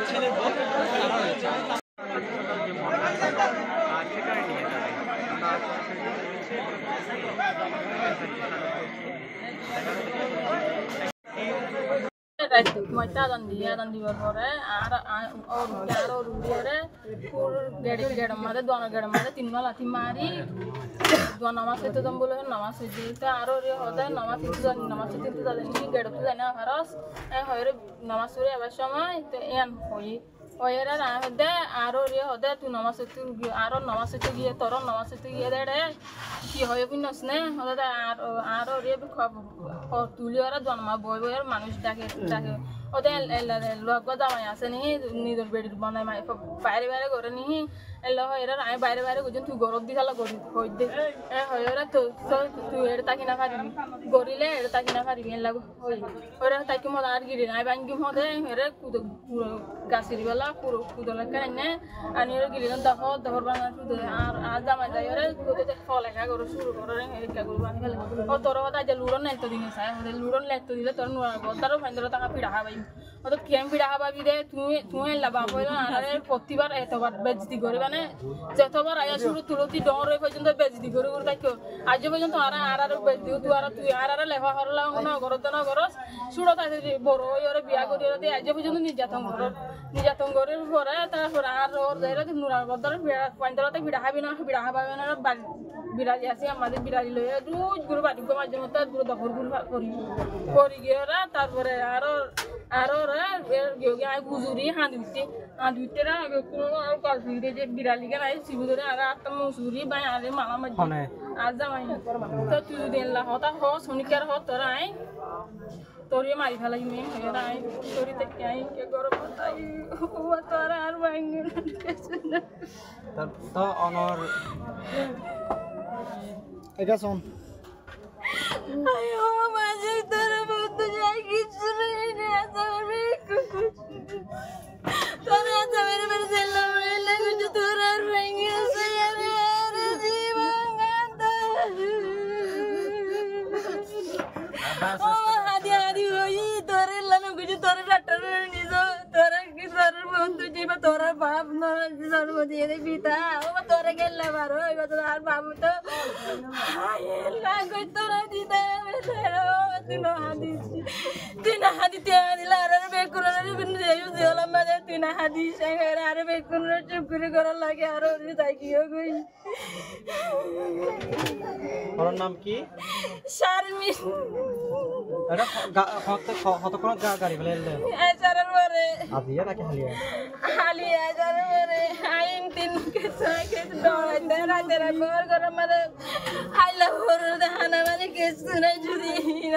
ছেলের বল তারা রয়েছে আদান দিবার পরে আর রুড়িয়ে গেড়ের মাঝে দোয়ানোর গেড়ের মাঝে 3 মালা লাথি মারি নামাজ হইতে দম বলে নামাজ হইতে আরো হতে নামাজ হইতে জানি গেড়ে তো জানি খরচ হয়ে নামাজ পড়ে আবার সময় এন হই ওয়ের হদে আরো হদে তুই নামাজ হইতে আরো নামাজ হইতে গিয়ে তোর নামাজ হইতে গিয়ে দেড়ে কি হয়ে বুঝস না হদে আরো তুলি ওরা জন্মা বই বইয়ের মানুষ ডাকে ওদের লোক জামাই আছে নি নিজের বেডির বানাই বাইরে বাইরে করে নি এলা হয় এরা আমি বাইরে বাইরে গুজন তুই গরব দিছালা গরি হই দে হয় ওরা তো তুই এর তাকি না পারিবি গরিলে এর তাকি না পারিবি এলা হই ওরা তাকি মত আর গিরি নাই বাঙ্গি মতে এরে কুদ পুরো গাছির বেলা পুরো কুদলা কেন না আনি এর গিরি দহর বানা কুদ আর জামাই যাই ওরে কুদতে ফল একা করে শুরু করে একা করে বানি ফেলে ও তোর কথা যে লুরন নাই তো দিনে চাই ওদের লুরন লেট তো দিলে তোর নুয়া বদারও ফাইন্দর টাকা পিড়া হাবাই ও তো কেম পিড়া হাবাবি দে তুই লাভ হইল আরে প্রতিবার এতবার বেজতি করে মানে যতবার আয়া শুরু তুলতি ডর হয়ে পর্যন্ত বেজতি করে করে থাকো আজ পর্যন্ত আর বেজতি তুই আর লেখা হরলা না ঘরত না ঘরস শুরু থাকে বড় ওরে বিয়া করি ওরে আজ পর্যন্ত নির্যাতন করার পরে তারপর আর ওর যাইরা নুরা বদার ফাইন্দরতে পিড়া হাবি না পিড়া হাবাবে না বিরাজি আছে আমাদের বিরাজি লয়ে রোজ গুরু বাড়ি মাঝে মতো গুরু দখল করি গিয়ে ওরা তারপরে আরো গুজুরি হাঁদুতে কোনো কালফিরে যে বিড়ালি কে নাই শিবুদরে আর একটা মসুরি বাই আরে মালা মাঝে আর জামাই তো তুই দিন লা হতা হ শনিকার হ তোরা আই তোর মারি ফেলাই মেয়ে হয়ে আই তোর থেকে আই কে গরম তাই তোরা আর ভাঙে তো অনর এটা শোন আয়ো মাঝে তোর বন্ধু যাই কিছু নেই তোর আজ মেরে মেরে সেলাম রে কিছু তোর আর ভেঙে আছে আরে জীবন ও হাদি হই তোর লানো কিছু তোর ডাক্তার নিছো তোর কি তোর বন্ধু জীবা তোর বাপ না জন্ম দিয়ে দে পিতা ও তোর গেল বারো এবার তোর আর বাবু তো লাগো তোর দিদা তুই না হাদিতে দিলা আর বেকুন দিলাম মানে তুই না হাদি আর বেকুন চুপ করে করার লাগে আর তাই কি গই ওর নাম কি শারমিন এটা কতক্ষণ গাড়ি ফেলে এলে আজারের পরে আজিয়া নাকি হালিয়া আজারের পরে আইন তিন কে দৌড়াইতে রাতে পর করে মানে আইলা ভোর দেখানা মানে কিছু নাই যদি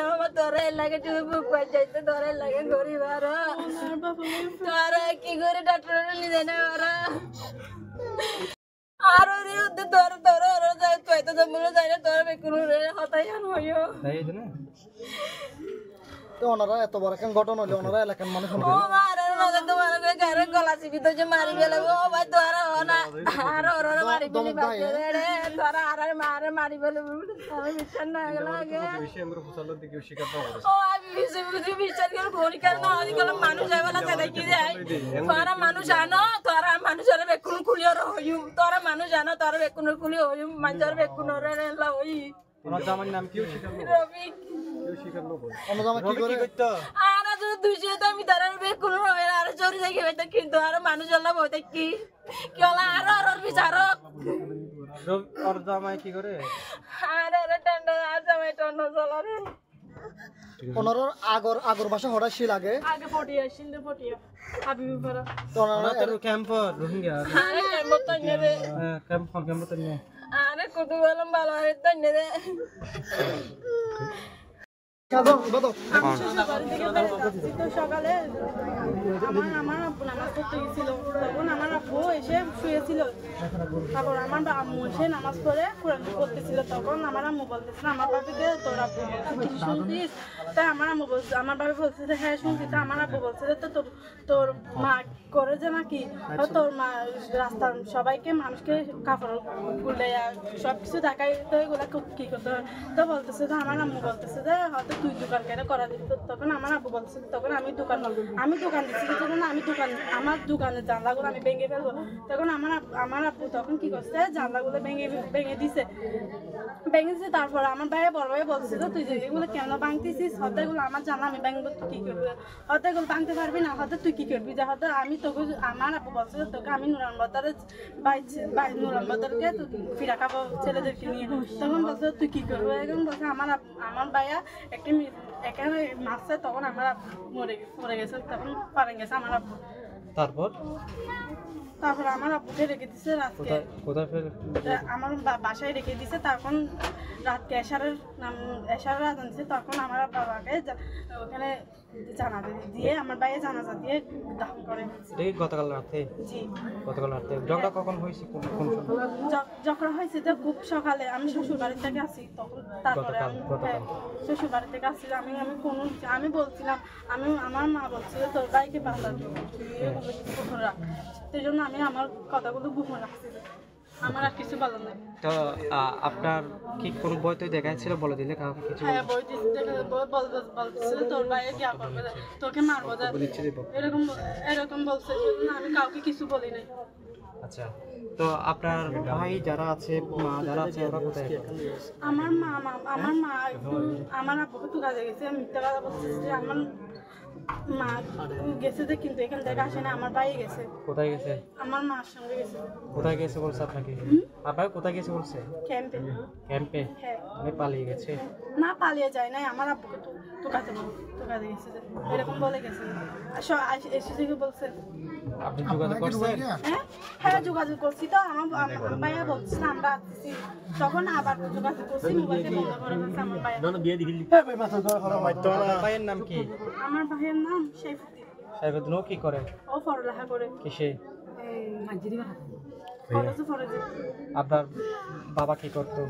আমার তোরা লাগে তুই বুক পাই যাইতে তোরা লাগে গরিব আর তোরা কি করে ডাক্তার নিয়ে না ওরা আর ওরে তোর যাই তুই তো মনে যায় না তোর বেকুন রে হতাই হইও তাই না তো ওনারা এত বড় কেন ঘটনা হলো ওনারা এলাকার মানুষ ও মারা নগদ তোমার ঘরে গলা চিপি তো যে মারি গেলে ও ভাই তোরা না আর ওরা মারি বলি বাজে রে তোরা আর মারি বলে আমি বিশ্বাস না লাগে বেশি আমরা ফসল দিকে শিকার পাবো ও আমি বিশ্বাস করে কোনি কেন না আজকাল মানুষ আইবলা তে দেখি যায় তোরা মানুষ আনো তোরা মানুষের বেকুন খুলিও হইম তোরা মানুষ আনো তোরা বেকুন খুলিও হইম মানুষের বেকুন রে লা হই তোমার জামার নাম কি শিকার রবি শিকার লোক অন্য জামা কি করে করতে আর যদি দুইশো তো আমি তার বেকুন হয় আর চোরি দেখি হইতো কিন্তু আর মানুষ আল্লাহ বইতে কি হলা আর বিচারক ওর জামাই কি করে আর টেন্ডা আর জামাই টন্ড চলারে ওনার আগর ভাষা হঠাৎ শীল আগে ফটিয়া সিন্ধু ফটিয়া হাবিবি পরা তো ওনারা তোর ক্যাম্প রোহিঙ্গা আরে ক্যাম্প তো নেবে ক্যাম্প তো নে আরে কত বলম ভালো আরে তো নেবে কাদো বদো সকালে আমার আব্বু নামাজ পড়তে গেছিল তখন আমার আব্বু এসে শুয়েছিল তারপর আমার আম্মু এসে নামাজ পড়ে কোরআন পড়তেছিল তখন আমার আম্মু বলতেছিল আমার বাবাকে তোর আব্বু কিছু শুনছিস তাই আমার আম্মু বলছে আমার বাবা বলছে যে হ্যাঁ শুনছি তা আমার আব্বু বলছে যে তোর মা করে যে নাকি তোর মা রাস্তার সবাইকে মানুষকে কাপড় খুলে সব কিছু দেখাই তো এগুলো কি করতে হয় তো বলতেছে যে আমার আম্মু বলতেছে যে হয়তো তুই দোকান কেন করা দিবি তখন আমার আব্বু বলছে তখন আমি দোকান দিচ্ছি তখন আমার দোকানের জানলাগুলো আমি ভেঙে ফেলবো তখন আমার আব্বু তখন কি করছে জানলাগুলো ভেঙে দিছে তারপর আমার ভাইয়া বড় ভাই বলছে যে তুই যেগুলো কেন ভাঙতেছিস হয়তো এগুলো আমার জানলা আমি ভাঙবো তুই কি করবি হয়তো এগুলো ভাঙতে পারবি না হয়তো তুই কি করবি যে হয়তো আমি তোকে আমার আব্বু বলছে তোকে আমি নুরান বাজারকে ফিরা খাবো ছেলেদেরকে নিয়ে তখন বলছে তুই কি করবি এখন বলছে আমার ভাইয়া একটি এখানে মারছে তখন আমার মরে গেছে তখন পারে গেছে আমার আব্বু তারপর আমার আব্বুকে রেখে দিছে রাতকে আমার বাসায় রেখে দিছে তখন রাতকে এশারের আজান দিছে তখন আমার বাবাকে ওখানে জানাজা দিয়ে আমার ভাইয়ে জানাজা দিয়ে দাফন করে গতকাল রাতে জি ঝগড়া কখন হয়েছে যখন হয়েছে তো খুব সকালে আমি শ্বশুর বাড়ি থেকে আসি তখন তারপরে শ্বশুর বাড়ি থেকে আসছি আমি বলছিলাম আমার মা বলছিল তোর ভাইকে বাঁধা গোপন রাখ সেই জন্য আমি আমার কথাগুলো গোপন রাখছি আমার আর কিছু বলার নাই তো আপনার কি কোনো বই তো দেখাচ্ছিল বলে দিলে কাউকে কিছু হ্যাঁ বই বলতেছিল তোর ভাইয়ে গিয়া করবে তোকে মারবো এরকম বলছে আমি কাউকে কিছু বলি নাই আচ্ছা তো আপনার ভাই যারা আছে মা যারা আছে ওরা কোথায় আমার মা আমার আব্বুকে তো কাজে গেছে মিথ্যা কথা বলছে যে আমার মা গেছে যে কিন্তু এখান থেকে আসে না আমার ভাই গেছে কোথায় গেছে আমার মার সঙ্গে গেছে কোথায় গেছে বলছে আপনাকে আপনার কোথায় গেছে বলছে ক্যাম্পে হ্যাঁ মানে পালিয়ে গেছে না পালিয়ে যায় নাই আমার আব্বুকে তো কাজে গেছে এরকম বলে গেছে এসে থেকে বলছে আপনি যোগাযোগ করছেন হ্যাঁ যোগাযোগ করছি তো আমার ভাইয়া বলছে আমরা আসছি তখন আবার যোগাযোগ করছি মোবাইলকে বন্ধ করে ফেলছে আমার ভাইয়ের নাম কি আমার ভাইয়ের নাম সাইফুদ্দিন ও কি করে ও পড়ালেখা করে কিসে ফরেজে আপনার বাবা কি করতো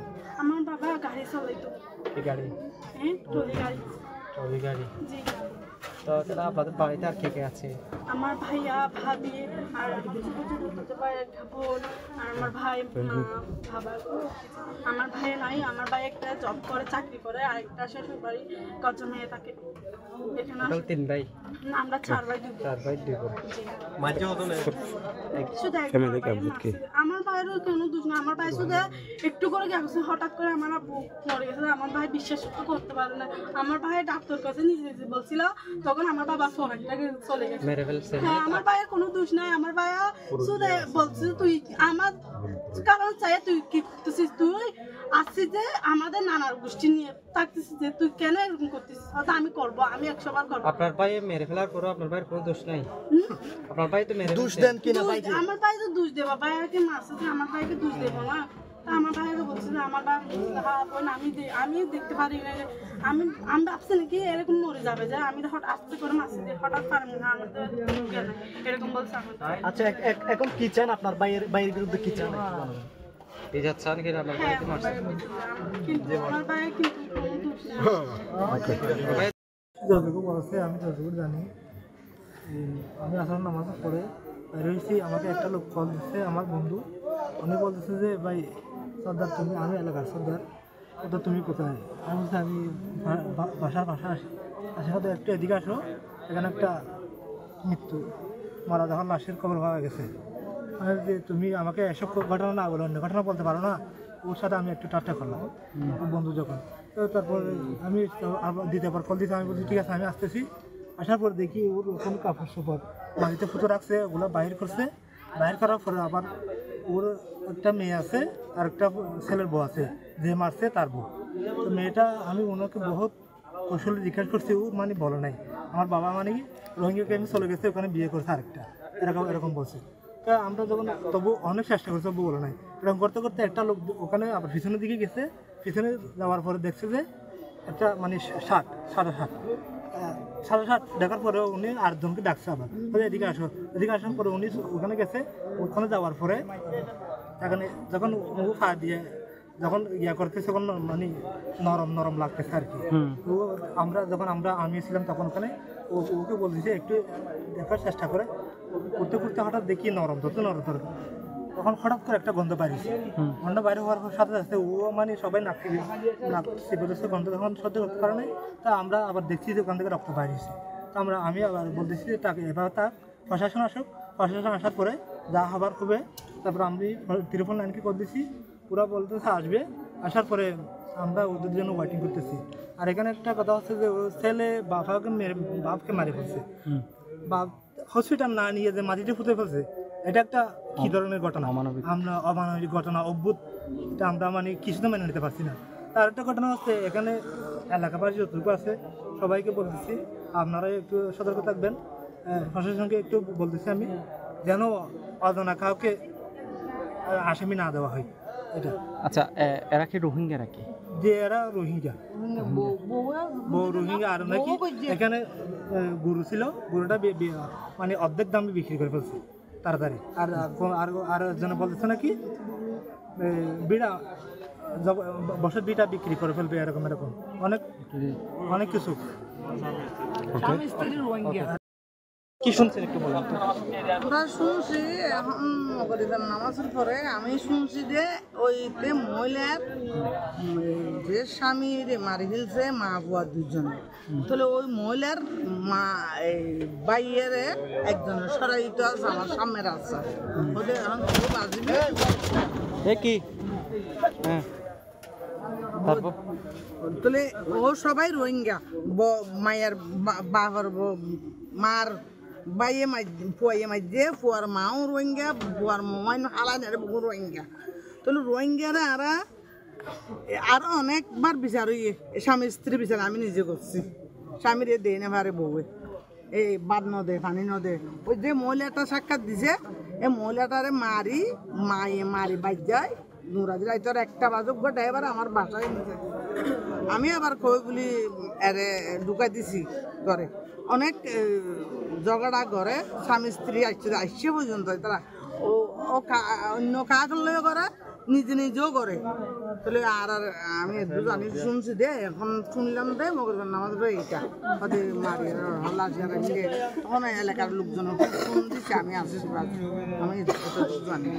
আমার বাবা গাড়ি চালাইতো কি গাড়ি ট্রলি গাড়ি জি তো তাহলে আপনাদের বাড়িতে আর কে কে আছে আমার ভাইয়া ভাবি আর ছোট ভাই একটা বোন আর আমার ভাই বাবা আমার ভাই নাই আমার ভাই একটা জব করে চাকরি করে আর একটা শ্বশুর বাড়ি কত মেয়ে থাকে এখানে টোটাল 3 ভাই না আমরা 4 ভাই 2 বোন মাঝে হতো না শুধু আমার ভাইয়েরও কোনো দোষ না আমার ভাই শুধু একটু করে গেছে হঠাৎ করে আমার আব্বু মরে গেছে আমার ভাই বিশ্বাস করতে পারে না আমার ভাই ডাক্তার কাছে নিজে বলছিল তখন আমার বাবা ফোনটাকে চলে গেছে হ্যাঁ আমার ভাইয়ের কোনো দোষ নাই আমার ভাইয়া শুধু বলছে তুই আমার কারণ চাই তুই কি করতেছিস তুই আসছিস যে আমাদের নানার গোষ্ঠী নিয়ে থাকতেছিস যে তুই কেন এরকম করতেছিস হয়তো আমি করবো আমি 100 বার করবো আপনার ভাই মেরে ফেলার পরও আপনার ভাইয়ের কোনো দোষ নাই আপনার ভাই তো মেরে দোষ দেন কিনা ভাই আমার ভাই তো দোষ দেবা ভাইকে মারছে আমার ভাইকে দোষ দেবো না আমার ভাইকে বলছে যে আমার ভাই আমি দেখতে পারি না আমি ভাবছি নাকি এরকম মরে যাবে যে আমি হঠাৎ আস্তে করে মারছি হঠাৎ পারবো না আমাদের এরকম বলছে আচ্ছা এখন কি চান আপনার ভাইয়ের বিরুদ্ধে কি চান এই যাচ্ছেন কি আপনার ভাইকে মারছে কিন্তু আমার ভাই কিন্তু যতটুকু বলছে আমি যতটুকু জানি আমি আসলে নামাজ পড়ে রয়েছি আমাকে একটা লোক কল দিচ্ছে আমার বন্ধু উনি বলতেছে যে ভাই সর্দার তুমি আমি এলাকার সর্দার ওটা তুমি কোথায় আমি বলছি আমি বাসার আসি হয়তো একটু এদিকে আসো এখানে একটা মৃত্যু মারা যখন লাশের খবর পাওয়া গেছে মানে যে তুমি আমাকে এসব ঘটনা না বলো অন্য ঘটনা বলতে পারো না ওর সাথে আমি একটু টাটা করলাম বন্ধু যখন তো তারপর আমি দিতে পার কল দিতে আমি বলছি ঠিক আছে আমি আসতেছি আসার পর দেখি ওর কোনো কাপড় চোপড় বাড়িতে ফুটো রাখছে ওগুলো বাইর করছে বাইর করার পরে আবার ওর একটা মেয়ে আছে আর একটা ছেলের বউ আছে যে মারছে তার বউ তো মেয়েটা আমি ওনাকে বহুত কৌশলে জিজ্ঞাসা করছি ও মানে বলে নাই আমার বাবা মানে কি রোহিঙ্গাকে আমি চলে গেছে ওখানে বিয়ে করছে আরেকটা এরকম বলছে তা আমরা যখন তবু অনেক চেষ্টা করছি তবু বলে নাই এরকম করতে করতে একটা লোক ওখানে আবার পিছনের দিকে গেছে পিছনে যাওয়ার পরে দেখছে যে একটা মানে 60 দেখার পরে উনি 8 জনকে ডাকছে আবার এদিকে আসার পরে উনি ওখানে গেছে ওখানে যাওয়ার পরে এখানে যখন ও ফা দিয়ে যখন ইয়া করতেছে তখন মানে নরম লাগতেছে আর কি তো আমি ছিলাম তখন ওখানে ওকে বলতেছে একটু দেখার চেষ্টা করে করতে হঠাৎ দেখি নরম ধরতে তখন হঠাৎ করে একটা গন্ধ বাড়িছে, গন্ধ বাইরে হওয়ার সাথে সাথে ও মানে সবাই নাক চিপেছে, গন্ধ তখন সহ্য করতে পারে নাই। তা আমরা আবার দেখছি যে ওখান থেকে রক্ত বাইরেছে। তো আমি আবার বলতেছি যে তাকে এবার তার প্রশাসন আসুক, প্রশাসন আসার পরে যা হবার হবে। তারপর আমি ত্রিপল লাইনকে করে দিচ্ছি, পুরো বলতেছে আসবে, আসার পরে আমরা ওদের জন্য ওয়েটিং করতেছি। আর এখানে একটা কথা হচ্ছে যে ও ছেলে বাপকে মারে ফেলছে, বাপ হসপিটাল না নিয়ে যে মাটিতে ফুটে ফেলছে, এটা একটা কি ধরনের ঘটনা? আমরা অমানবিক ঘটনা, অদ্ভুত, এটা আমরা মানে কিছুতে মেনে নিতে পারছি না। তার একটা ঘটনা হচ্ছে এখানে এলাকাবাসী যতটুকু আছে সবাইকে বলতেছি আপনারা একটু সতর্ক থাকবেন, প্রশাসনকে একটু বলতেছি আমি যেন অজানা কাউকে আসামি না দেওয়া হয়। এটা আচ্ছা, এরা কি রোহিঙ্গা নাকি? যে এরা রোহিঙ্গা, রোহিঙ্গা। আর নাকি এখানে গরু ছিল, গরুটা মানে অর্ধেক দামে বিক্রি করে ফেলছে তাড়াতাড়ি। আর আর একজনে বলতেছে নাকি বিড়া বছর 2টা বিক্রি করে ফেলবে, এরকম এরকম অনেক কিছু। কি শুনছেন একটু বলুন তো। আমরা শুনছি এখন মগরিবের নামাজের পরে আমি শুনছি যে ওইতে মহিলার যে স্বামী মারি ফেলছে মা বুয়া দুজনে, তাহলে ওই মহিলার মা এই বাইয়ের একজনের সরাইতে আছে, আমার সামনের আছে ওদের এখন খুব আসবে কি হ্যাঁ, তারপর তাহলে ও সবাই রোহিঙ্গা, মায়ের বাবার মার বাইয়ে মাই ফুয়াইয়ে মাই যে ফুয়ার মাও রোহিঙ্গা, ফুয়ার মাই হালাই না বহু রোহিঙ্গা। তাহলে রোহিঙ্গারা আরো অনেকবার বিচার হইয়ে স্বামী স্ত্রী বিচার আমি নিজে করছি, স্বামীর এ দেয় না ভারে বউয়ে এই বাদ নদে পানি নদে। ওই যে মহিলাটা সাক্ষাৎ দিছে এই মহিলাটারে মারি বাজ যায় নুরাজি রাইতর 1টা বাজক ঘটে এবার আমার বাসায় নিচে আমি আবার কই বলি এরে ঢুকাই দিছি ঘরে। অনেক ঝগড়া করে স্বামী স্ত্রী আসছে পর্যন্ত তারা ও অন্য কাজ করলেও করে, নিজেও করে। তাহলে আর আমি জানি শুনছি দে, এখন শুনলাম দে মগরবের নামাজ এইটা হতে মারি হল্লা তখন এলাকার লোকজন ফোন দিচ্ছে, আমি আসি আমি জানি।